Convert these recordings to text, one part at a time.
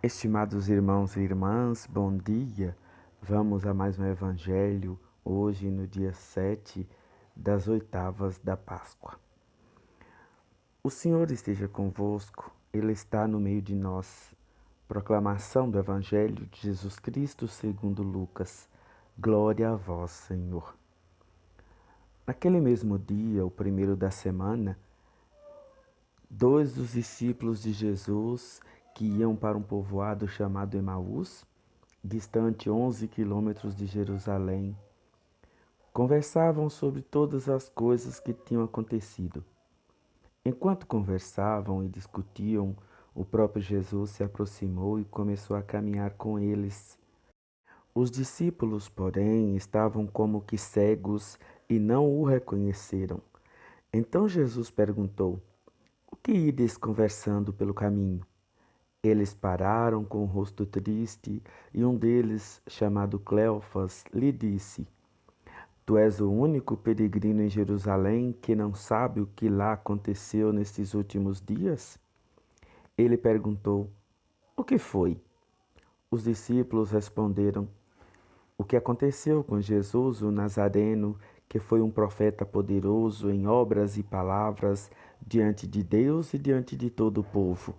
Estimados irmãos e irmãs, bom dia. Vamos a mais um evangelho, hoje no dia 7 das oitavas da Páscoa. O Senhor esteja convosco, Ele está no meio de nós. Proclamação do Evangelho de Jesus Cristo segundo Lucas. Glória a vós, Senhor. Naquele mesmo dia, o primeiro da semana, dois dos discípulos de Jesus que iam para um povoado chamado Emaús, distante 11 quilômetros de Jerusalém, conversavam sobre todas as coisas que tinham acontecido. Enquanto conversavam e discutiam, o próprio Jesus se aproximou e começou a caminhar com eles. Os discípulos, porém, estavam como que cegos e não o reconheceram. Então Jesus perguntou: O que ides conversando pelo caminho? Eles pararam com o rosto triste, e um deles, chamado Cleofas, lhe disse: Tu és o único peregrino em Jerusalém que não sabe o que lá aconteceu nestes últimos dias? Ele perguntou: O que foi? Os discípulos responderam: O que aconteceu com Jesus, o Nazareno, que foi um profeta poderoso em obras e palavras diante de Deus e diante de todo o povo.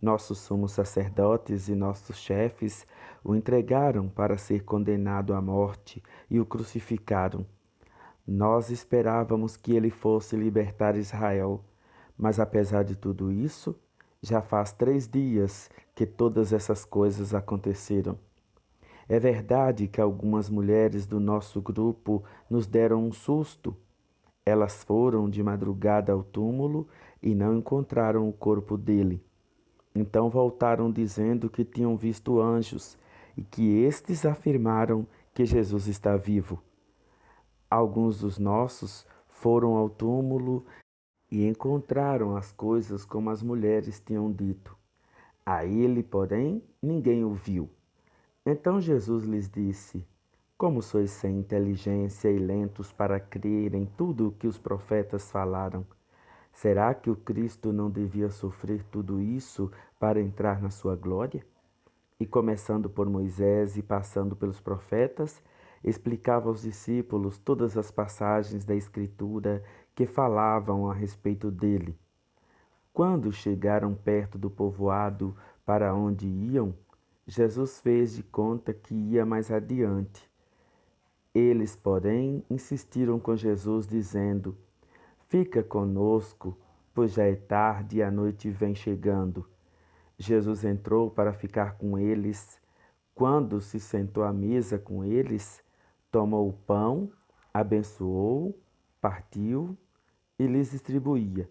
Nossos sumos sacerdotes e nossos chefes o entregaram para ser condenado à morte e o crucificaram. Nós esperávamos que ele fosse libertar Israel, mas apesar de tudo isso, já faz 3 dias que todas essas coisas aconteceram. É verdade que algumas mulheres do nosso grupo nos deram um susto. Elas foram de madrugada ao túmulo e não encontraram o corpo dele. Então voltaram dizendo que tinham visto anjos e que estes afirmaram que Jesus está vivo. Alguns dos nossos foram ao túmulo e encontraram as coisas como as mulheres tinham dito. A ele, porém, ninguém o viu. Então Jesus lhes disse: Como sois sem inteligência e lentos para crer em tudo o que os profetas falaram? Será que o Cristo não devia sofrer tudo isso para entrar na sua glória? E começando por Moisés e passando pelos profetas, explicava aos discípulos todas as passagens da Escritura que falavam a respeito dele. Quando chegaram perto do povoado para onde iam, Jesus fez de conta que ia mais adiante. Eles, porém, insistiram com Jesus, dizendo: Fica conosco, pois já é tarde e a noite vem chegando. Jesus entrou para ficar com eles. Quando se sentou à mesa com eles, tomou o pão, abençoou, partiu e lhes distribuía.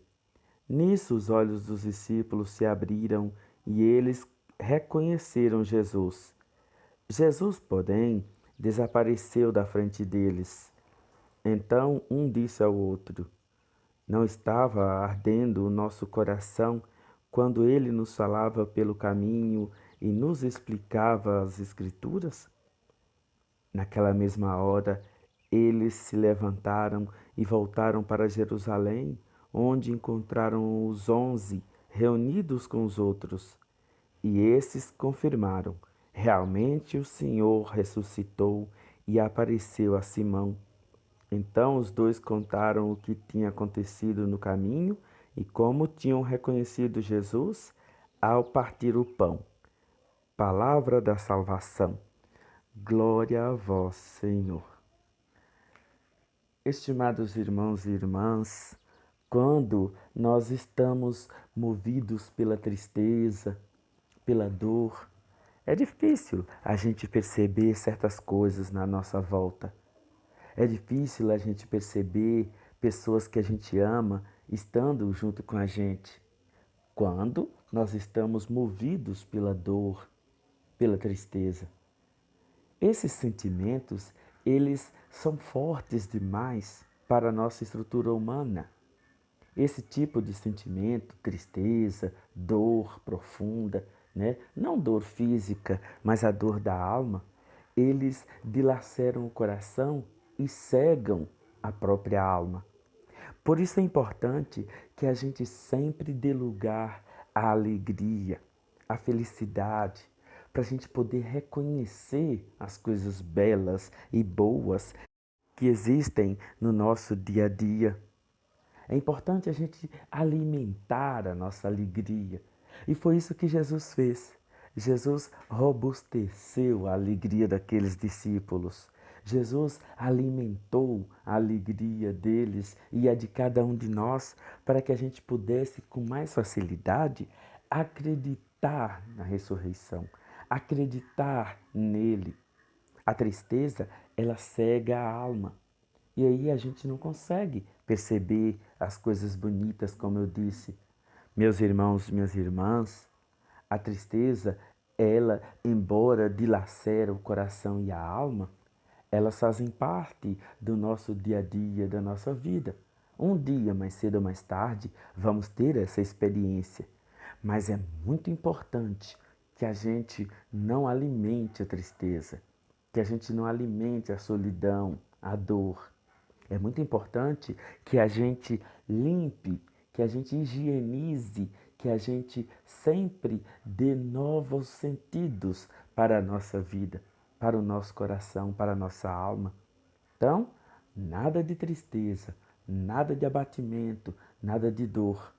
Nisso os olhos dos discípulos se abriram e eles reconheceram Jesus. Jesus, porém, desapareceu da frente deles. Então um disse ao outro: Não estava ardendo o nosso coração quando ele nos falava pelo caminho e nos explicava as Escrituras? Naquela mesma hora, eles se levantaram e voltaram para Jerusalém, onde encontraram os 11 reunidos com os outros. E esses confirmaram: realmente o Senhor ressuscitou e apareceu a Simão. Então os dois contaram o que tinha acontecido no caminho e como tinham reconhecido Jesus ao partir o pão. Palavra da salvação. Glória a vós, Senhor. Estimados irmãos e irmãs, quando nós estamos movidos pela tristeza, pela dor, é difícil a gente perceber certas coisas na nossa volta. É difícil a gente perceber pessoas que a gente ama estando junto com a gente. Quando nós estamos movidos pela dor, pela tristeza. Esses sentimentos, eles são fortes demais para a nossa estrutura humana. Esse tipo de sentimento, tristeza, dor profunda, né? Não dor física, mas a dor da alma, eles dilaceram o coração e cegam a própria alma. Por isso é importante que a gente sempre dê lugar à alegria. a felicidade, para a gente poder reconhecer as coisas belas e boas que existem no nosso dia a dia. É importante a gente alimentar a nossa alegria. E foi isso que Jesus fez. Jesus robusteceu a alegria daqueles discípulos. Jesus alimentou a alegria deles e a de cada um de nós para que a gente pudesse, com mais facilidade, acreditar na ressurreição, acreditar nele. A tristeza, ela cega a alma. E aí a gente não consegue perceber as coisas bonitas, como eu disse. Meus irmãos, minhas irmãs, a tristeza, ela, embora dilacere o coração e a alma, elas fazem parte do nosso dia a dia, da nossa vida. Um dia, mais cedo ou mais tarde, vamos ter essa experiência. Mas é muito importante que a gente não alimente a tristeza, que a gente não alimente a solidão, a dor. É muito importante que a gente limpe, que a gente higienize, que a gente sempre dê novos sentidos para a nossa vida, para o nosso coração, para a nossa alma. Então, nada de tristeza, nada de abatimento, nada de dor.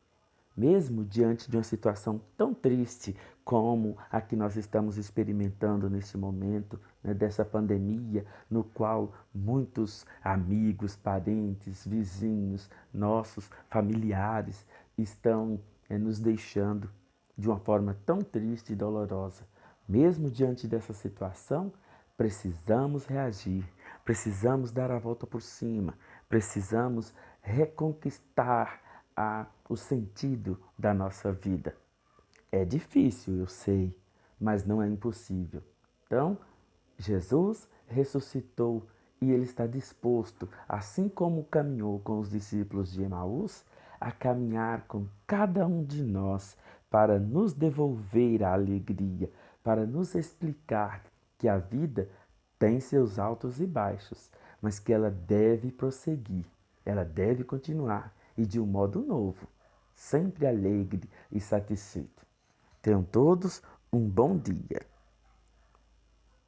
Mesmo diante de uma situação tão triste como a que nós estamos experimentando neste momento, né, dessa pandemia, no qual muitos amigos, parentes, vizinhos, nossos familiares estão nos deixando de uma forma tão triste e dolorosa. Mesmo diante dessa situação, precisamos reagir, precisamos dar a volta por cima, precisamos reconquistar o sentido da nossa vida. É difícil, eu sei, mas não é impossível. Então, Jesus ressuscitou e ele está disposto, assim como caminhou com os discípulos de Emaús, a caminhar com cada um de nós para nos devolver a alegria, para nos explicar que a vida tem seus altos e baixos, mas que ela deve prosseguir, ela deve continuar e de um modo novo, sempre alegre e satisfeito. Tenham todos um bom dia.